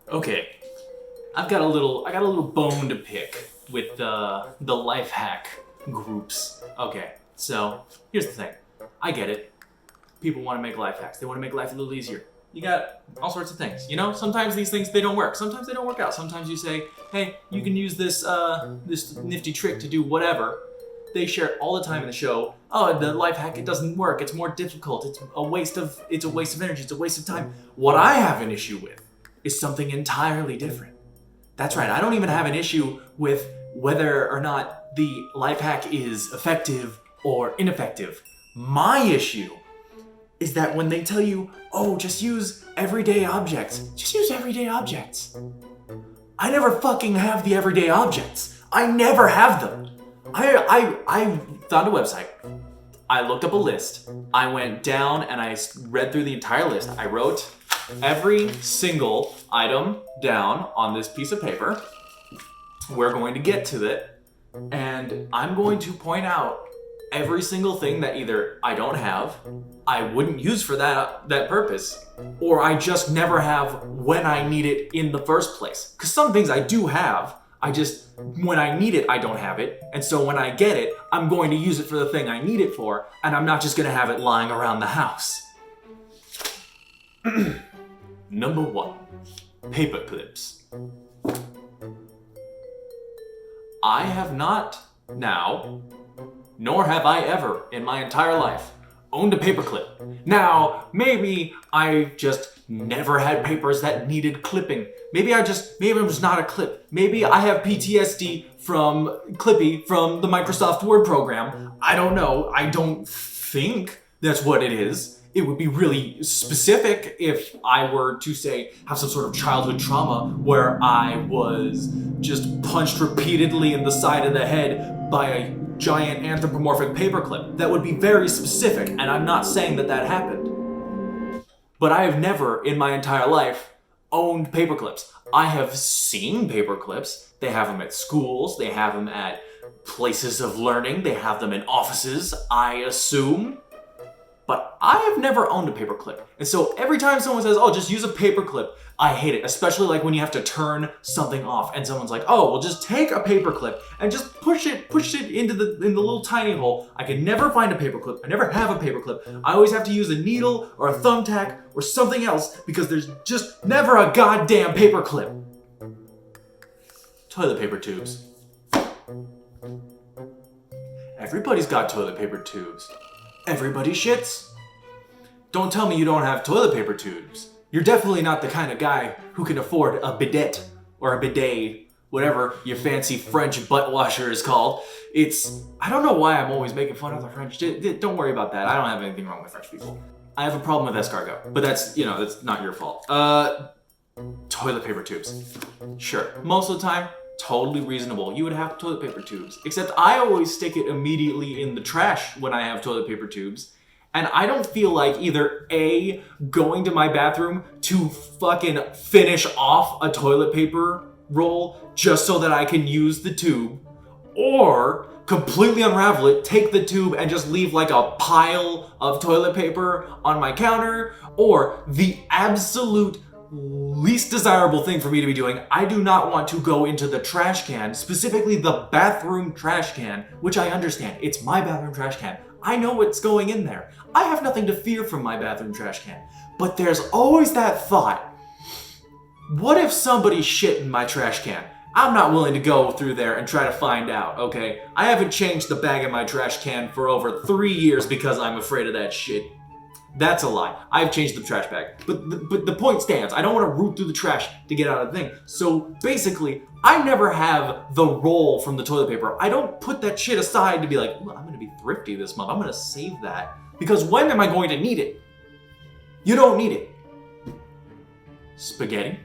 Okay, I got a little bone to pick with the life hack groups. Okay, so here's the thing. I get it. People want to make life hacks. They want to make life a little easier. You got all sorts of things. You know, sometimes these things, they don't work. Sometimes they don't work out. Sometimes you say, hey, you can use this this nifty trick to do whatever. They share it all the time in the show. Oh, the life hack, it doesn't work. It's more difficult. It's a waste of energy. It's a waste of time. What I have an issue with is something entirely different. That's right. I don't even have an issue with whether or not the life hack is effective or ineffective. My issue is that when they tell you, oh, just use everyday objects. Just use everyday objects. I never fucking have the everyday objects. I never have them. I found a website. I looked up a list. I went down and I read through the entire list. I wrote every single item down on this piece of paper. We're going to get to it. And I'm going to point out every single thing that either I don't have, I wouldn't use for that purpose, or I just never have when I need it in the first place. Because some things I do have, when I need it, I don't have it. And so when I get it, I'm going to use it for the thing I need it for, and I'm not just going to have it lying around the house. Number 1, paper clips. I have not now, nor have I ever in my entire life, owned a paperclip. Now, maybe I just never had papers that needed clipping. Maybe it was not a clip. Maybe I have PTSD from Clippy from the Microsoft Word program. I don't know. I don't think that's what it is. It would be really specific if I were to say have some sort of childhood trauma where I was just punched repeatedly in the side of the head by a giant anthropomorphic paperclip. That would be very specific, and I'm not saying that happened. But I have never in my entire life owned paperclips. I have seen paperclips. They have them at schools, they have them at places of learning, they have them in offices, I assume. But I have never owned a paperclip. And so every time someone says, oh, just use a paperclip, I hate it. Especially like when you have to turn something off and someone's like, oh, well just take a paperclip and just push it in the little tiny hole. I can never find a paperclip. I never have a paperclip. I always have to use a needle or a thumbtack or something else because there's just never a goddamn paperclip. Toilet paper tubes. Everybody's got toilet paper tubes. Everybody shits. Don't tell me you don't have toilet paper tubes. You're definitely not the kind of guy who can afford a bidet or a bidet, whatever your fancy French butt washer is called. I don't know why I'm always making fun of the French. Don't worry about that. I don't have anything wrong with French people. I have a problem with escargot, but that's not your fault. Toilet paper tubes. Sure. Most of the time, totally reasonable. You would have toilet paper tubes. Except I always stick it immediately in the trash when I have toilet paper tubes. And I don't feel like either A, going to my bathroom to fucking finish off a toilet paper roll just so that I can use the tube, or completely unravel it, take the tube and just leave like a pile of toilet paper on my counter, or the absolute least desirable thing for me to be doing, I do not want to go into the trash can, specifically the bathroom trash can, which I understand. It's my bathroom trash can. I know what's going in there. I have nothing to fear from my bathroom trash can. But there's always that thought, what if somebody shit in my trash can? I'm not willing to go through there and try to find out, okay? I haven't changed the bag in my trash can for over 3 years because I'm afraid of that shit. That's a lie. I've changed the trash bag. But the point stands. I don't want to root through the trash to get out of the thing. So basically, I never have the roll from the toilet paper. I don't put that shit aside to be like, I'm going to be thrifty this month. I'm going to save that. Because when am I going to need it? You don't need it. Spaghetti.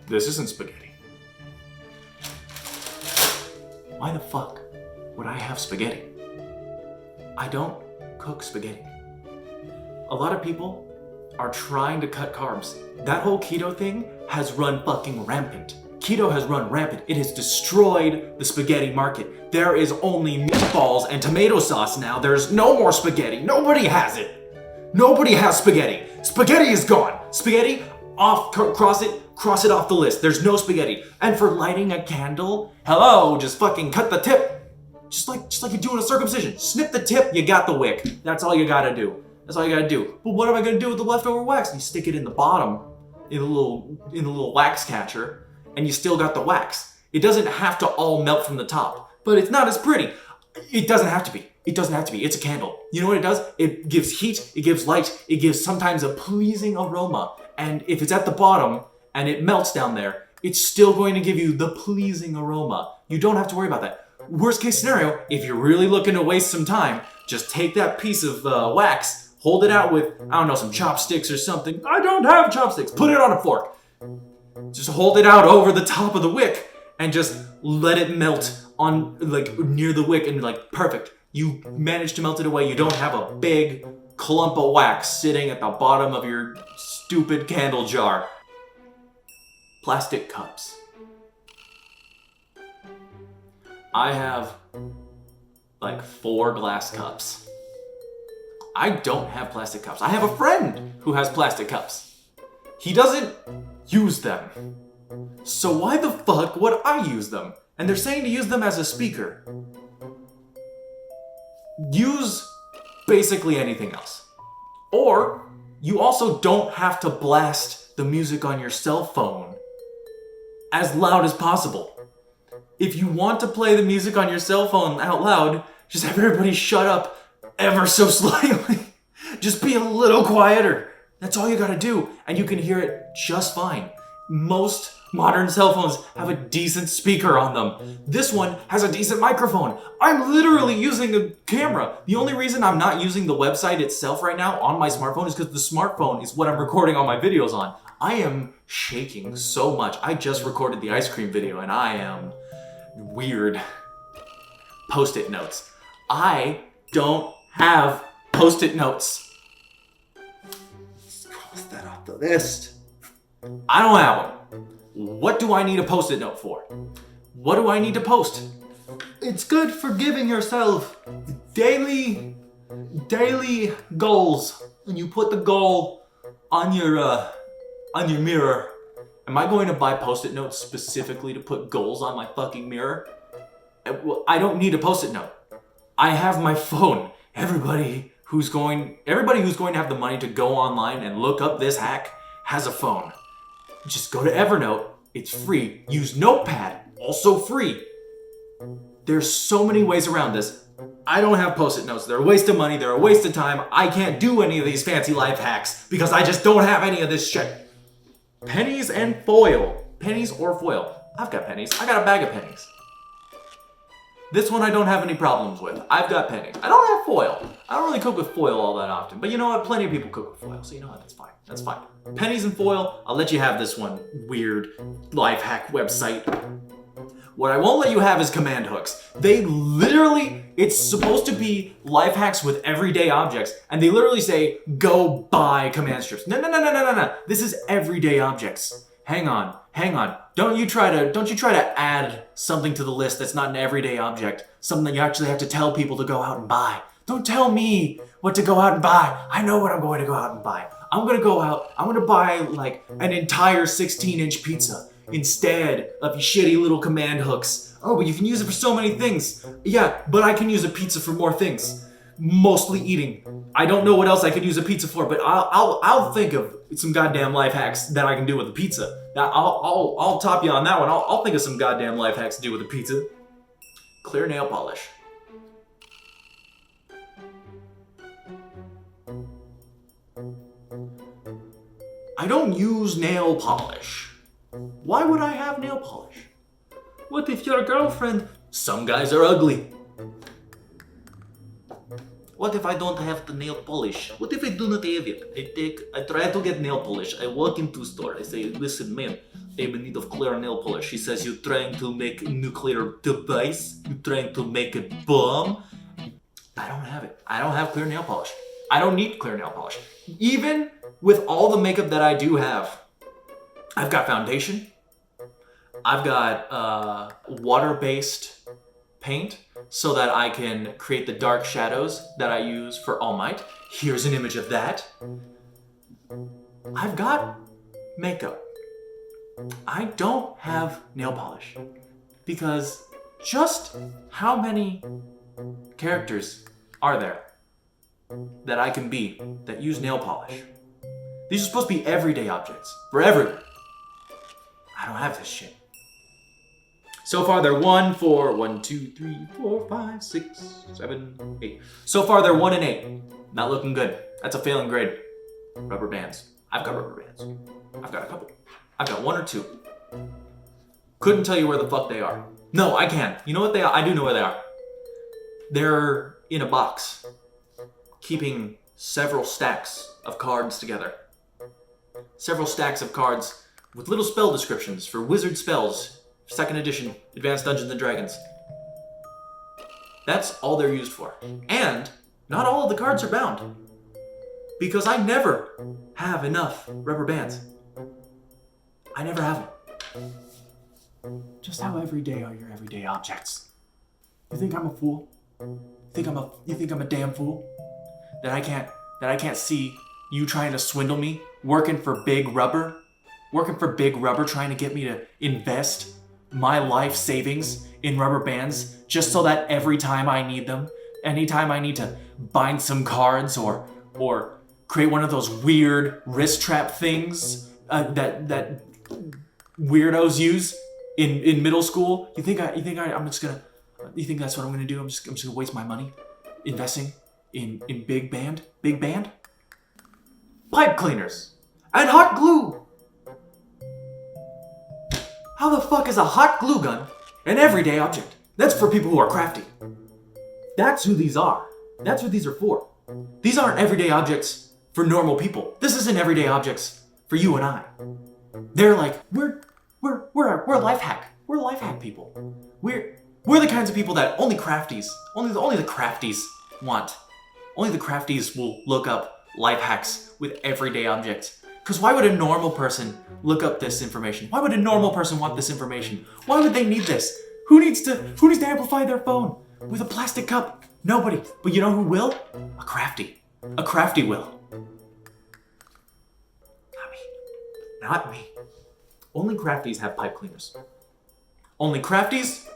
This isn't spaghetti. Why the fuck would I have spaghetti? I don't cook spaghetti. A lot of people are trying to cut carbs. That whole keto thing has run fucking rampant. Keto has run rampant. It has destroyed the spaghetti market. There is only meatballs and tomato sauce now. There's no more spaghetti. Nobody has it. Nobody has spaghetti. Spaghetti is gone. Spaghetti, off, cross it off the list. There's no spaghetti. And for lighting a candle, hello, just fucking cut the tip. Just like you're doing a circumcision. Snip the tip, you got the wick. That's all you gotta do. That's all you gotta do. But what am I gonna do with the leftover wax? You stick it in the bottom, in a little wax catcher, and you still got the wax. It doesn't have to all melt from the top, but it's not as pretty. It doesn't have to be. It doesn't have to be. It's a candle. You know what it does? It gives heat, it gives light, it gives sometimes a pleasing aroma. And if it's at the bottom and it melts down there, it's still going to give you the pleasing aroma. You don't have to worry about that. Worst case scenario, if you're really looking to waste some time, just take that piece of wax, hold it out with, I don't know, some chopsticks or something. I don't have chopsticks. Put it on a fork. Just hold it out over the top of the wick and just let it melt on, like, near the wick, and like, perfect. You managed to melt it away. You don't have a big clump of wax sitting at the bottom of your stupid candle jar. Plastic cups. I have like 4 glass cups. I don't have plastic cups. I have a friend who has plastic cups. He doesn't use them. So why the fuck would I use them? And they're saying to use them as a speaker. Use basically anything else. Or you also don't have to blast the music on your cell phone as loud as possible. If you want to play the music on your cell phone out loud, just have everybody shut up ever so slightly. Just be a little quieter. That's all you gotta do, and you can hear it just fine. Most modern cell phones have a decent speaker on them. This one has a decent microphone. I'm literally using a camera. The only reason I'm not using the website itself right now on my smartphone is because the smartphone is what I'm recording all my videos on. I am shaking so much. I just recorded the ice cream video and I am weird. Post-it notes. I don't have post-it notes. Let's cross that off the list. I don't have them. What do I need a post-it note for? What do I need to post? It's good for giving yourself daily goals. And you put the goal on your mirror. Am I going to buy post-it notes specifically to put goals on my fucking mirror? I don't need a post-it note. I have my phone. Everybody who's going to have the money to go online and look up this hack has a phone. Just go to Evernote. It's free. Use Notepad. Also free. There's so many ways around this. I don't have post-it notes. They're a waste of money. They're a waste of time. I can't do any of these fancy life hacks because I just don't have any of this shit. Pennies and foil. Pennies or foil. I've got pennies. I got a bag of pennies. This one I don't have any problems with. I've got pennies. I don't have foil. I don't really cook with foil all that often. But you know what? Plenty of people cook with foil. So you know what? That's fine. That's fine. Pennies and foil. I'll let you have this one weird life hack website. What I won't let you have is command hooks. They literally, it's supposed to be life hacks with everyday objects. And they literally say, go buy command strips. No. This is everyday objects. Hang on. Don't you try to add something to the list that's not an everyday object. Something that you actually have to tell people to go out and buy. Don't tell me what to go out and buy. I know what I'm going to go out and buy. I'm going to buy like an entire 16-inch pizza instead of shitty little command hooks. Oh, but you can use it for so many things. Yeah, but I can use a pizza for more things. Mostly eating. I don't know what else I could use a pizza for, but I'll think of some goddamn life hacks that I can do with a pizza. Now I'll top you on that one. I'll think of some goddamn life hacks to do with a pizza. Clear nail polish. I don't use nail polish. Why would I have nail polish? What if your girlfriend? Some guys are ugly. What if I don't have the nail polish? What if I do not have it? I try to get nail polish. I walk into a store. I say, listen, man, I'm in need of clear nail polish. She says, you're trying to make a nuclear device? You're trying to make a bomb? I don't have it. I don't have clear nail polish. I don't need clear nail polish. Even with all the makeup that I do have, I've got foundation. I've got water-based paint so that I can create the dark shadows that I use for All Might. Here's an image of that. I've got makeup. I don't have nail polish because just how many characters are there that I can be that use nail polish? These are supposed to be everyday objects for everyone. I don't have this shit. So far they're 1, 4, 1, 2, 3, 4, 5, 6, 7, 8. So far they're 1 and 8. Not looking good. That's a failing grade. Rubber bands. I've got rubber bands. I've got a couple. I've got 1 or 2. Couldn't tell you where the fuck they are. No, I can. You know what they are? I do know where they are. They're in a box, keeping several stacks of cards together. Several stacks of cards with little spell descriptions for wizard spells, 2nd edition, Advanced Dungeons & Dragons. That's all they're used for. And not all of the cards are bound, because I never have enough rubber bands. I never have them. Just how everyday are your everyday objects? You think I'm a fool? You think I'm a damn fool? That I can't see you trying to swindle me, working for Big Rubber, trying to get me to invest my life savings in rubber bands just so that every time I need them, anytime I need to bind some cards or create one of those weird wrist trap things that weirdos use in middle school. You think that's what I'm gonna do? I'm just gonna waste my money investing in big band pipe cleaners and hot glue. How the fuck is a hot glue gun an everyday object? That's for people who are crafty. That's who these are. That's what these are for. These aren't everyday objects for normal people. This isn't everyday objects for you and I. They're like, we're a life hack. We're life hack people. We're the kinds of people that only the crafties want. Only the crafties will look up life hacks with everyday objects. Because why would a normal person look up this information? Why would a normal person want this information? Why would they need this? Who needs to amplify their phone with a plastic cup? Nobody. But you know who will? A crafty. A crafty will. Not me. Only crafties have pipe cleaners. Only crafties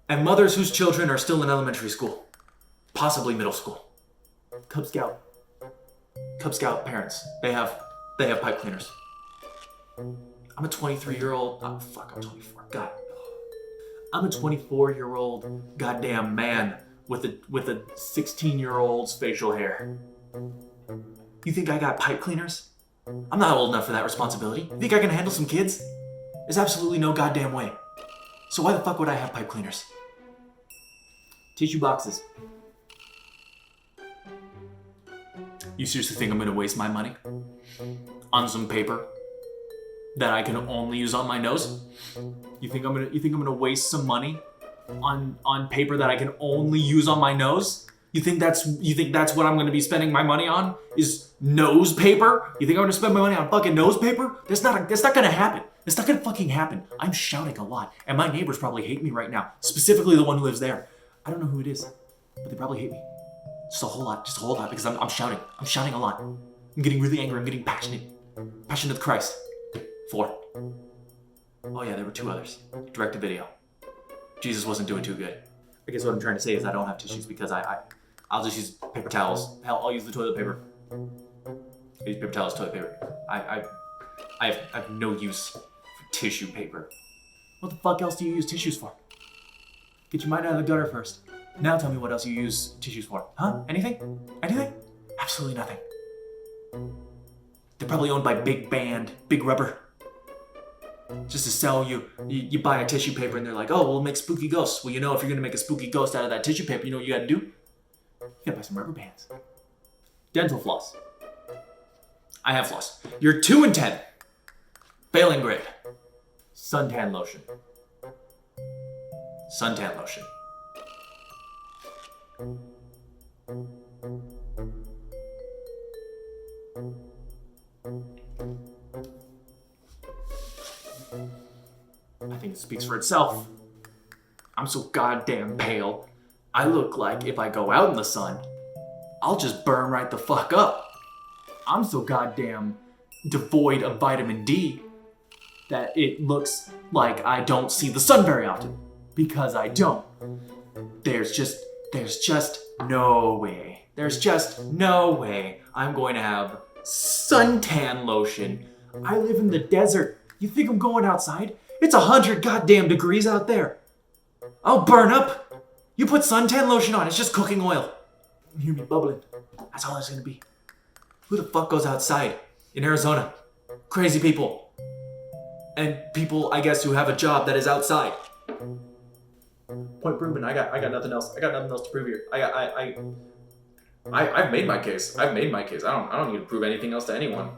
and mothers whose children are still in elementary school. Possibly middle school. Cub Scout parents. They have pipe cleaners. I'm a 23-year-old. Oh, fuck, I'm 24. God. I'm a 24-year-old goddamn man with a 16-year-old's facial hair. You think I got pipe cleaners? I'm not old enough for that responsibility. You think I can handle some kids? There's absolutely no goddamn way. So why the fuck would I have pipe cleaners? Tissue boxes. You seriously think I'm gonna waste my money on some paper that I can only use on my nose? You think I'm gonna waste some money on paper that I can only use on my nose? You think that's what I'm gonna be spending my money on? Is nose paper? You think I'm gonna spend my money on fucking nose paper? That's not gonna happen. It's not gonna fucking happen. I'm shouting a lot, and my neighbors probably hate me right now. Specifically the one who lives there. I don't know who it is, but they probably hate me. Just a whole lot, because I'm shouting. I'm shouting a lot. I'm getting really angry. I'm getting passionate. Passion of Christ. 4. Oh yeah, there were 2 others. Direct to video. Jesus wasn't doing too good. I guess what I'm trying to say is I don't have tissues because I'll just use paper towels. Hell, I'll use the toilet paper. I use paper towels, toilet paper. I have no use for tissue paper. What the fuck else do you use tissues for? Get your mind out of the gutter first. Now tell me what else you use tissues for. Huh? Anything? Anything? Absolutely nothing. They're probably owned by Big Rubber. Just to sell you buy a tissue paper and they're like, oh, we'll make spooky ghosts. Well, you know, if you're gonna make a spooky ghost out of that tissue paper, you know what you gotta do? You gotta buy some rubber bands. Dental floss. I have floss. You're 2 and 10. Failing grade. Suntan lotion. Suntan lotion. speaks for itself. I'm so goddamn pale. I look like if I go out in the sun, I'll just burn right the fuck up. I'm so goddamn devoid of vitamin D that it looks like I don't see the sun very often. Because I don't. There's just no way. There's just no way I'm going to have suntan lotion. I live in the desert. You think I'm going outside? It's 100 goddamn degrees out there. I'll burn up. You put suntan lotion on, it's just cooking oil. You hear me bubbling. That's all it's gonna be. Who the fuck goes outside in Arizona? Crazy people. And people, I guess, who have a job that is outside. Point proven. I got nothing else. I got nothing else to prove here. I've made my case. I don't need to prove anything else to anyone.